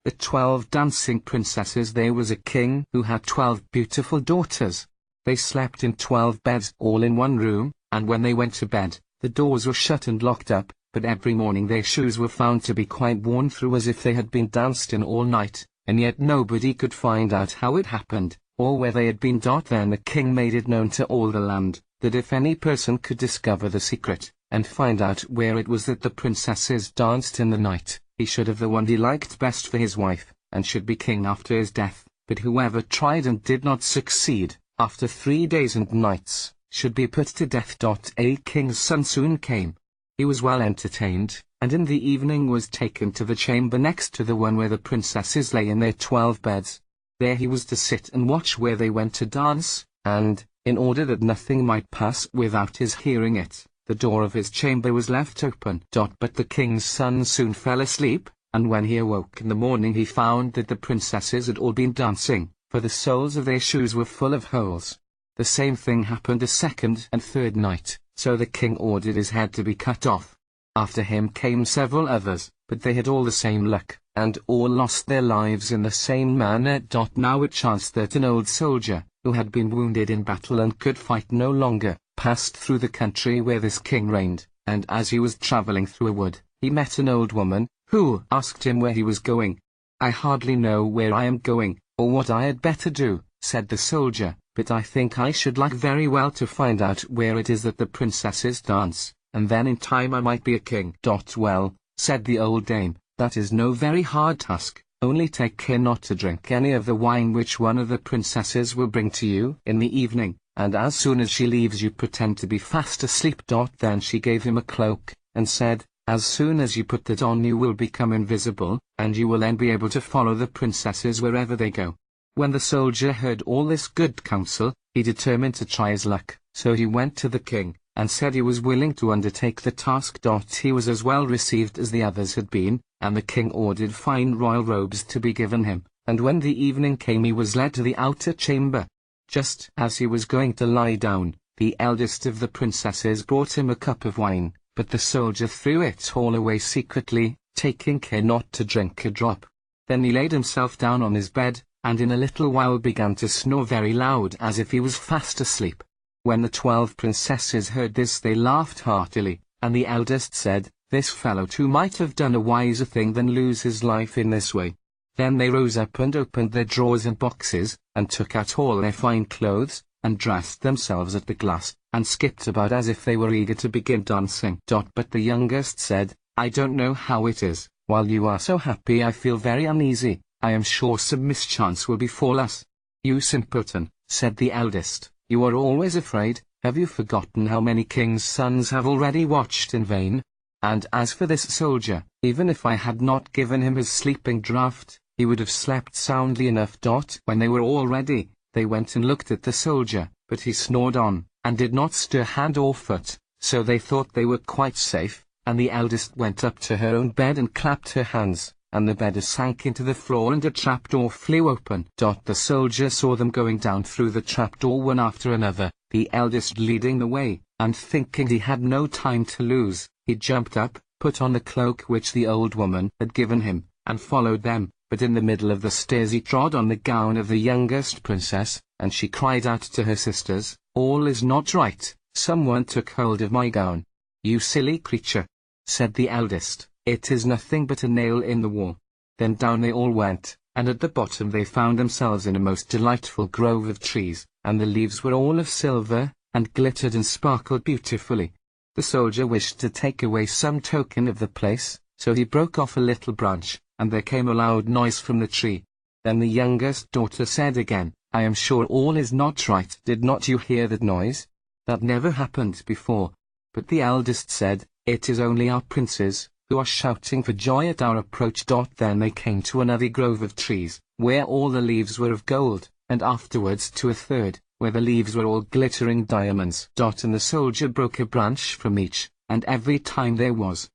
the 12 dancing princesses. There was a king who had 12 beautiful daughters. They slept in 12 beds all in one room, and when they went to bed, the doors were shut and locked up, but every morning their shoes were found to be quite worn through as if they had been danced in all night, and yet nobody could find out how it happened, or where they had been. Then the king made it known to all the land, that if any person could discover the secret, and find out where it was that the princesses danced in the night, he should have the one he liked best for his wife, and should be king after his death. But whoever tried and did not succeed, after 3 days and nights, should be put to death. A king's son soon came. He was well entertained, and in the evening was taken to the chamber next to the one where the princesses lay in their 12 beds. There he was to sit and watch where they went to dance, and, in order that nothing might pass without his hearing it, the door of his chamber was left open. But the king's son soon fell asleep, and when he awoke in the morning he found that the princesses had all been dancing, for the soles of their shoes were full of holes. The same thing happened a second and third night, so the king ordered his head to be cut off. After him came several others, but they had all the same luck, and all lost their lives in the same manner. Now it chanced that an old soldier, who had been wounded in battle and could fight no longer, passed through the country where this king reigned, and as he was traveling through a wood, he met an old woman, who asked him where he was going. "I hardly know where I am going, or what I had better do," said the soldier, "but I think I should like very well to find out where it is that the princesses dance, and then in time I might be a king." "Well," said the old dame, "that is no very hard task, only take care not to drink any of the wine which one of the princesses will bring to you in the evening, and as soon as she leaves you pretend to be fast asleep." Then she gave him a cloak, and said, "As soon as you put that on you will become invisible, and you will then be able to follow the princesses wherever they go." When the soldier heard all this good counsel, he determined to try his luck, so he went to the king, and said he was willing to undertake the task. He was as well received as the others had been, and the king ordered fine royal robes to be given him, and when the evening came he was led to the outer chamber. Just as he was going to lie down, the eldest of the princesses brought him a cup of wine, but the soldier threw it all away secretly, taking care not to drink a drop. Then he laid himself down on his bed, and in a little while began to snore very loud as if he was fast asleep. When the 12 princesses heard this they laughed heartily, and the eldest said, "This fellow too might have done a wiser thing than lose his life in this way." Then they rose up and opened their drawers and boxes, and took out all their fine clothes, and dressed themselves at the glass, and skipped about as if they were eager to begin dancing. But the youngest said, "I don't know how it is, while you are so happy I feel very uneasy. I am sure some mischance will befall us." "You simpleton," said the eldest, "you are always afraid. Have you forgotten how many kings' sons have already watched in vain? And as for this soldier, even if I had not given him his sleeping draught, he would have slept soundly enough." When they were all ready, they went and looked at the soldier, but he snored on, and did not stir hand or foot, so they thought they were quite safe, and the eldest went up to her own bed and clapped her hands, and the bed sank into the floor and a trapdoor flew open. The soldier saw them going down through the trapdoor one after another, the eldest leading the way, and thinking he had no time to lose, he jumped up, put on the cloak which the old woman had given him, and followed them. But in the middle of the stairs he trod on the gown of the youngest princess, and she cried out to her sisters, "All is not right, someone took hold of my gown." "You silly creature," said the eldest, "it is nothing but a nail in the wall." Then down they all went, and at the bottom they found themselves in a most delightful grove of trees, and the leaves were all of silver, and glittered and sparkled beautifully. The soldier wished to take away some token of the place, so he broke off a little branch, and there came a loud noise from the tree. Then the youngest daughter said again, "I am sure all is not right. Did not you hear that noise? That never happened before." But the eldest said, "It is only our princes, who are shouting for joy at our approach." Then they came to another grove of trees, where all the leaves were of gold, and afterwards to a third, where the leaves were all glittering diamonds. And the soldier broke a branch from each, and every time there was